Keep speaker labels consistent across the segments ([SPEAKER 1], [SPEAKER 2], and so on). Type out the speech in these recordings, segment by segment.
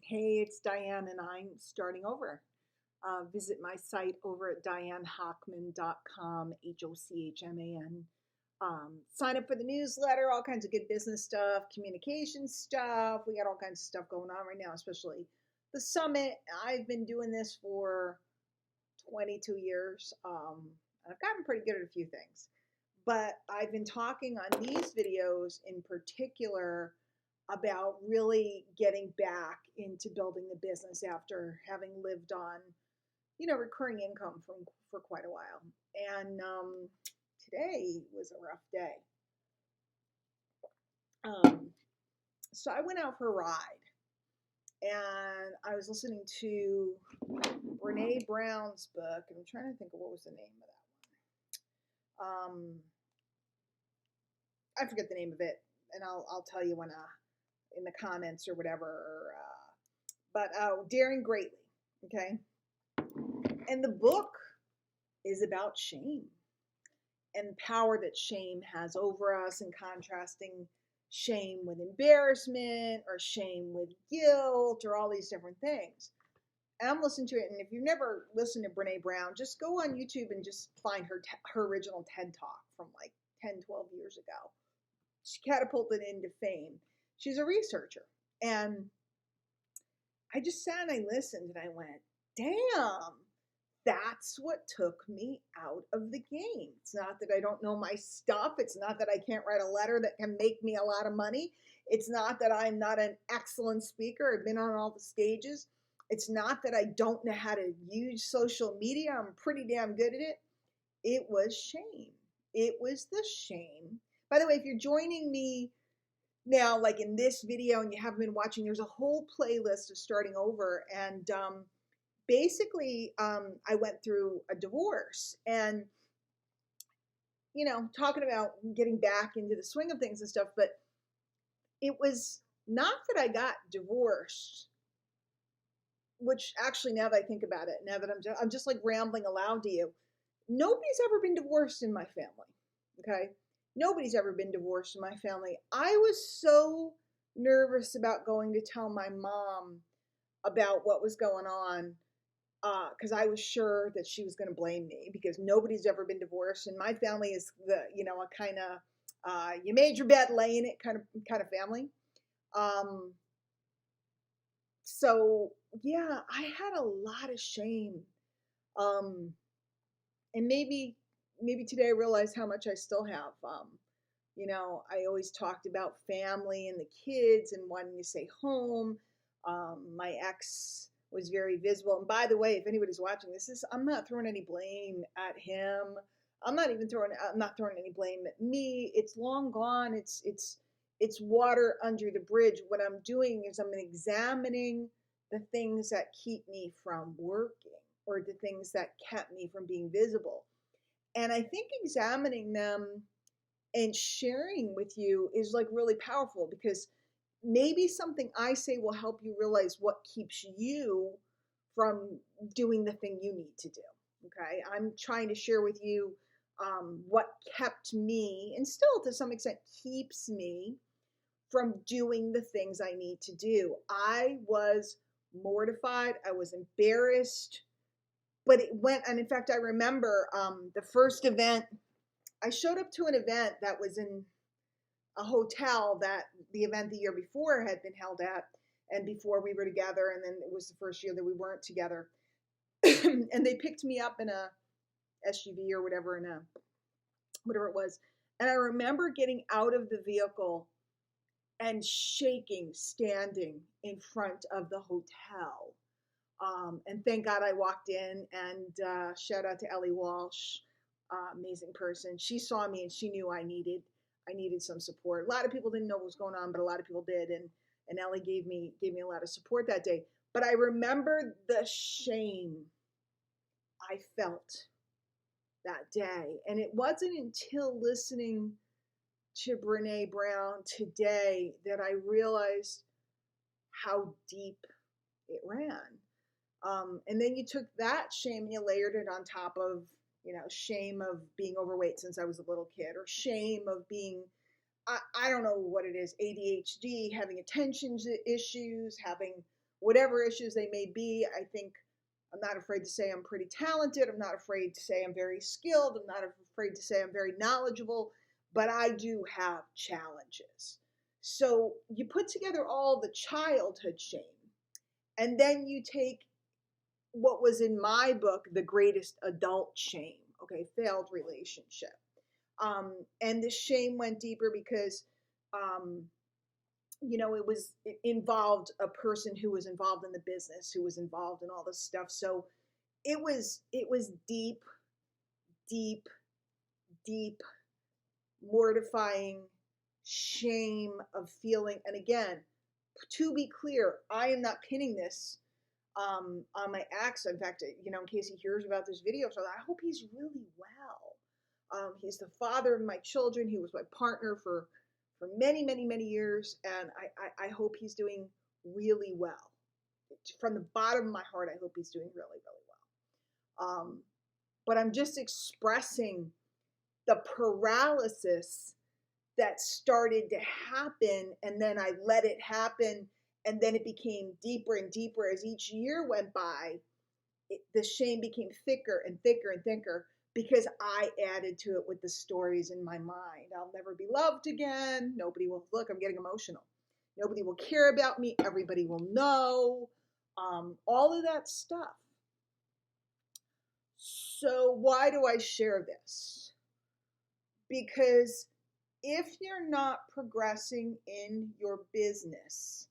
[SPEAKER 1] Hey, it's Diane, and I'm starting over. Visit my site over at dianehochman.com, Hochman. Sign up for the newsletter, all kinds of good business stuff, communication stuff. We got all kinds of stuff going on right now, especially the summit. I've been doing this for 22 years. I've gotten pretty good at a few things, but I've been talking on these videos in particular about really getting back into building the business after having lived on, recurring income for quite a while. And today was a rough day. So I went out for a ride, and I was listening to Brene Browns' book, and I'm trying to think of what was the name of that one. I forget the name of it, and I'll tell you when in the comments or whatever. But Daring Greatly, okay? And the book is about shame and the power that shame has over us, and contrasting shame with embarrassment or shame with guilt or all these different things. And I'm listening to it, and if you've never listened to Brene Brown, just go on YouTube and just find her original TED Talk from like 10, 12 years ago. She catapulted into fame. She's a researcher. And I just sat and I listened and I went, damn, that's what took me out of the game. It's not that I don't know my stuff. It's not that I can't write a letter that can make me a lot of money. It's not that I'm not an excellent speaker. I've been on all the stages. It's not that I don't know how to use social media. I'm pretty damn good at it. It was shame. It was the shame. By the way, if you're joining me now, like in this video, and you haven't been watching, there's a whole playlist of starting over. And basically, I went through a divorce, and, talking about getting back into the swing of things and stuff. But it was not that I got divorced, which actually, now that I think about it, now that I'm just like rambling aloud to you, nobody's ever been divorced in my family. Okay. Nobody's ever been divorced in my family. I was so nervous about going to tell my mom about what was going on, because I was sure that she was going to blame me, because nobody's ever been divorced, and my family is a kind of you made your bed, lay in it kind of family. So yeah, I had a lot of shame, and maybe today I realize how much I still have. I always talked about family and the kids and wanting to stay home. My ex was very visible. And by the way, if anybody's watching this, I'm not throwing any blame at him. I'm not throwing any blame at me. It's long gone. It's water under the bridge. What I'm doing is I'm examining the things that keep me from working, or the things that kept me from being visible. And I think examining them and sharing with you is like really powerful, because maybe something I say will help you realize what keeps you from doing the thing you need to do. Okay. I'm trying to share with you what kept me, and still to some extent keeps me, from doing the things I need to do. I was mortified. I was embarrassed, but it went, and in fact, I remember the first event, I showed up to an event that was in a hotel that the event the year before had been held at, and before we were together, and then it was the first year that we weren't together. And they picked me up in a SUV or whatever, whatever it was. And I remember getting out of the vehicle and shaking, standing in front of the hotel. And thank God I walked in, and shout out to Ellie Walsh, amazing person. She saw me and she knew I needed some support. A lot of people didn't know what was going on, but a lot of people did. And Ellie gave me a lot of support that day. But I remember the shame I felt that day. And it wasn't until listening to Brene Brown today that I realized how deep it ran. And then you took that shame and you layered it on top of, shame of being overweight since I was a little kid, or shame of being, I don't know what it is, ADHD, having attention issues, having whatever issues they may be. I think I'm not afraid to say I'm pretty talented. I'm not afraid to say I'm very skilled. I'm not afraid to say I'm very knowledgeable, but I do have challenges. So you put together all the childhood shame, and then you take what was in my book the greatest adult shame, okay, failed relationship. And the shame went deeper because um, it involved a person who was involved in the business, who was involved in all this stuff. So it was deep, deep, deep, mortifying shame of feeling. And again, to be clear, I am not pinning this on my ex. In fact, in case he hears about this video, so I hope he's really well. He's the father of my children. He was my partner for many, many, many years, and I hope he's doing really well. From the bottom of my heart, I hope he's doing really, really well. But I'm just expressing the paralysis that started to happen, and then I let it happen, and then it became deeper and deeper as each year went by. The shame became thicker and thicker and thicker because I added to it with the stories in my mind. I'll never be loved again. Nobody will, look, I'm getting emotional. Nobody will care about me. Everybody will know. All of that stuff. So why do I share this? Because if you're not progressing in your business,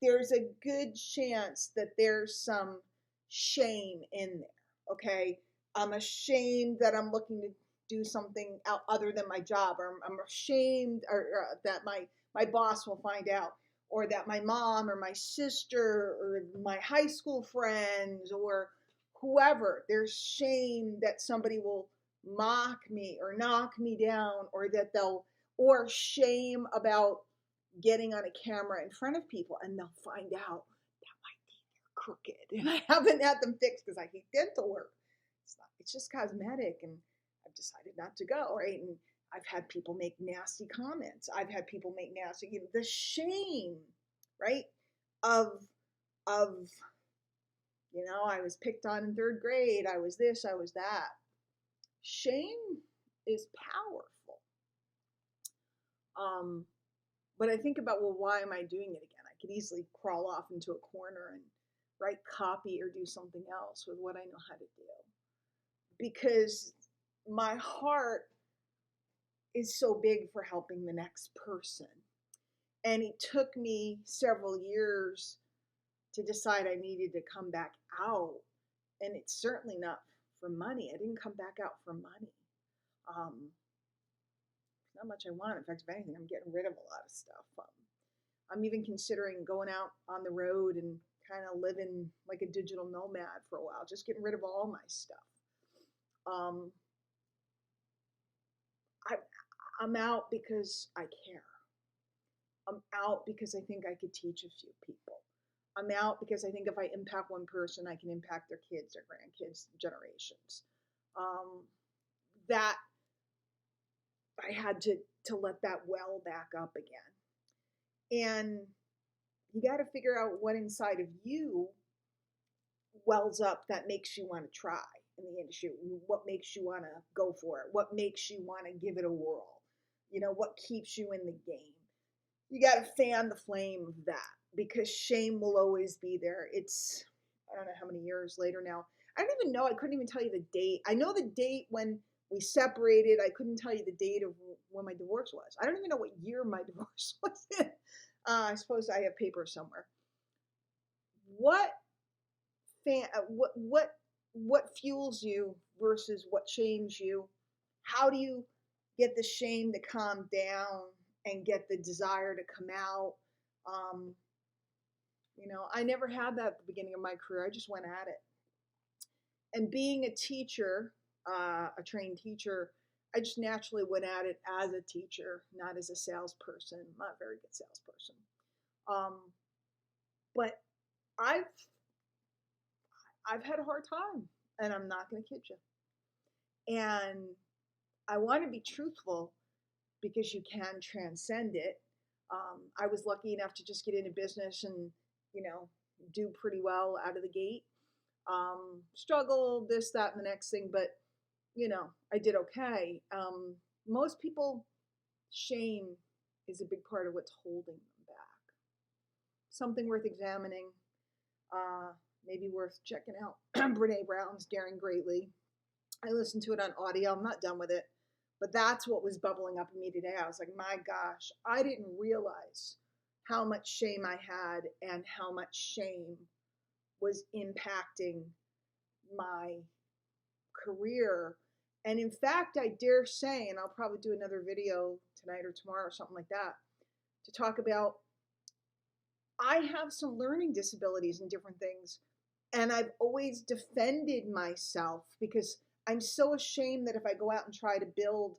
[SPEAKER 1] there's a good chance that there's some shame in there, okay? I'm ashamed that I'm looking to do something other than my job, or I'm ashamed that my boss will find out, or that my mom or my sister or my high school friends or whoever, there's shame that somebody will mock me or knock me down, or or shame about getting on a camera in front of people, and they'll find out that my teeth are crooked and I haven't had them fixed because I hate dental work. It's just cosmetic, and I've decided not to go, right? And I've had people make nasty comments. I've had people make nasty, the shame, right? Of I was picked on in third grade. I was this, I was that. Shame is powerful. But I think about, well, why am I doing it again? I could easily crawl off into a corner and write copy or do something else with what I know how to do. Because my heart is so big for helping the next person. And it took me several years to decide I needed to come back out. And it's certainly not for money. I didn't come back out for money. Not much I want. In fact, if anything, I'm getting rid of a lot of stuff. I'm even considering going out on the road and kind of living like a digital nomad for a while, just getting rid of all my stuff. I'm out because I care. I'm out because I think I could teach a few people. I'm out because I think if I impact one person, I can impact their kids, their grandkids, generations. That I had to let that well back up again. And you got to figure out what inside of you wells up that makes you want to try in the industry. What makes you want to go for it? What makes you want to give it a whirl? What keeps you in the game? You got to fan the flame of that, because shame will always be there. It's, I don't know how many years later now. I don't even know. I couldn't even tell you the date. I know the date when we separated. I couldn't tell you the date of when my divorce was. I don't even know what year my divorce was in. I suppose I have paper somewhere. What fuels you versus what shames you? How do you get the shame to calm down and get the desire to come out? I never had that at the beginning of my career. I just went at it. And being a teacher, a trained teacher, I just naturally went at it as a teacher, not as a salesperson. I'm not a very good salesperson. But I've had a hard time, and I'm not going to kid you. And I want to be truthful, because you can transcend it. I was lucky enough to just get into business and, do pretty well out of the gate. Struggle, this, that, and the next thing, but I did okay. Most people, shame is a big part of what's holding them back. Something worth examining, maybe worth checking out. Brene Browns Dare Greatly. I listened to it on audio. I'm not done with it, but that's what was bubbling up in me today. I was like, my gosh, I didn't realize how much shame I had and how much shame was impacting my career. And in fact, I dare say, and I'll probably do another video tonight or tomorrow or something like that, to talk about, I have some learning disabilities and different things. And I've always defended myself because I'm so ashamed that if I go out and try to build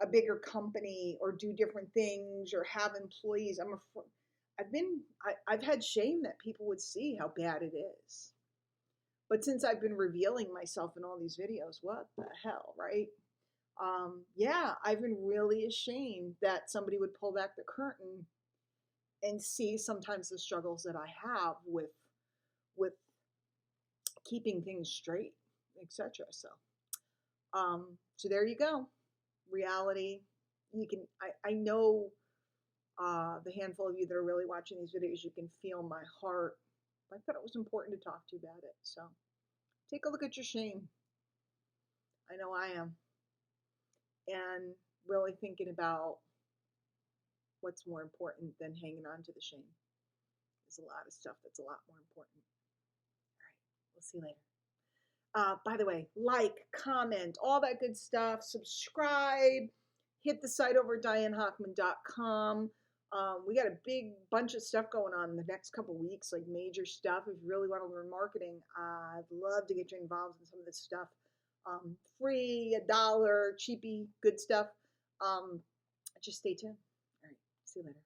[SPEAKER 1] a bigger company or do different things or have employees, I've had shame that people would see how bad it is. But since I've been revealing myself in all these videos, what the hell, right? Yeah, I've been really ashamed that somebody would pull back the curtain and see sometimes the struggles that I have with keeping things straight, etc. So there you go. Reality. You can. I know the handful of you that are really watching these videos, you can feel my heart. I thought it was important to talk to you about it. So take a look at your shame. I know I am. And really thinking about what's more important than hanging on to the shame. There's a lot of stuff that's a lot more important. All right, we'll see you later. By the way, like, comment, all that good stuff. Subscribe. Hit the site over at dianehockman.com. We got a big bunch of stuff going on in the next couple weeks, like major stuff. If you really want to learn marketing, I'd love to get you involved in some of this stuff. Free, $1, cheapy, good stuff. Just stay tuned. All right, see you later.